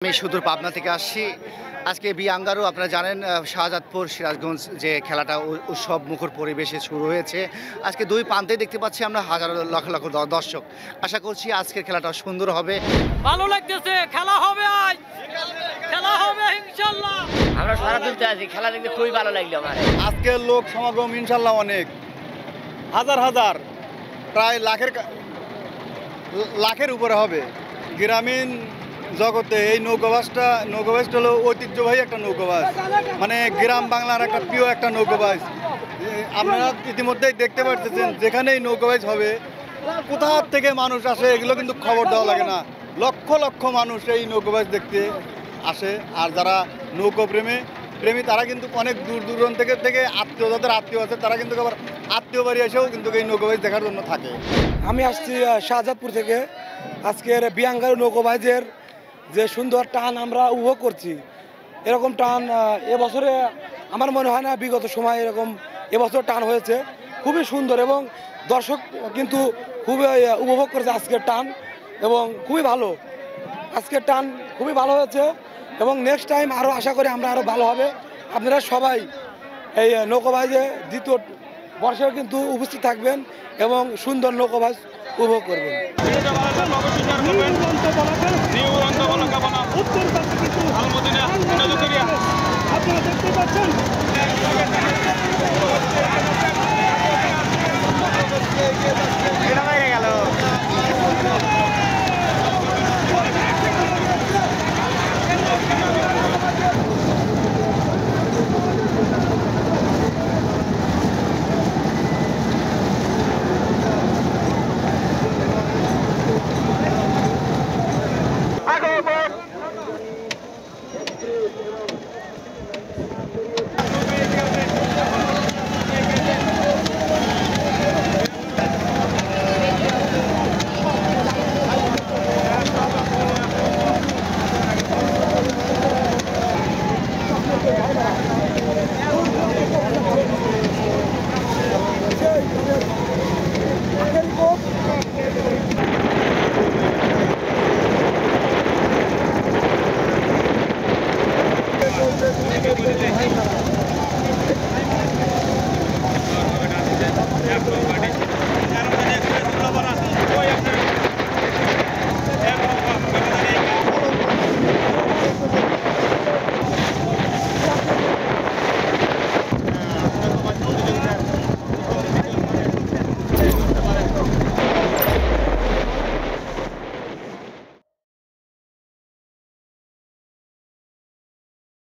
আমি সুদূর পাবনা থেকে আসছি। আজকে বিয়াঙ্গারু আপনারা জানেন শাহজাদপুর সিরাজগঞ্জ যে খেলাটা উৎসব মুখর পরিবেশে শুরু হয়েছে। আজকে দুই প্রান্তেই দেখতে পাচ্ছি আমরা হাজার লক্ষ লক্ষ দর্শক। আশা করছি আজকের খেলাটা সুন্দর হবে, ভালো লাগতেছে। খেলা হবে, আজ খেলা হবে ইনশাআল্লাহ। আমরা সারা তুলতে আছি, খেলা দেখতে খুবই ভালো লাগলো আমার। আজকের লোক সমাগম ইনশাল্লাহ অনেক, হাজার হাজার, প্রায় লাখের উপরে হবে। গ্রামীণ জগতে এই নৌকাবাসটা হলো ঐতিহ্যবাহী একটা নৌকাবাস, মানে গ্রাম বাংলার একটা প্রিয় একটা নৌকাবাস। আপনারা ইতিমধ্যেই দেখতে পাচ্ছেন যেখানেই নৌকাবাস হবে কোথা থেকে মানুষ আসে এগুলো কিন্তু খবর দেওয়া লাগে না। লক্ষ লক্ষ মানুষ এই নৌকাবাস দেখতে আসে। আর যারা প্রেমী তারা কিন্তু অনেক দূর দূরান্ত থেকে যাদের আত্মীয় আছে তারা কিন্তু আবার আত্মীয় বাড়ি এসেও কিন্তু এই নৌকাবাস দেখার জন্য থাকে। আমি আসছি শাহজাদপুর থেকে। আজকের বিয়াঙ্গারু নৌকাবাজের যে সুন্দর টান আমরা উপভোগ করছি, এরকম টান এবছরে আমার মনে হয় না বিগত সময় এরকম এবছর টান হয়েছে। খুবই সুন্দর এবং দর্শক কিন্তু খুবই উপভোগ করেছে আজকের টান, এবং খুবই ভালো। আজকের টান খুবই ভালো হয়েছে এবং নেক্সট টাইম আরও আশা করি আমরা আরও ভালো হবে। আপনারা সবাই এই নৌকাবাজে দ্বিতীয় বর্ষেও কিন্তু উপস্থিত থাকবেন এবং সুন্দর নৌকাবাজ উপভোগ করবেন।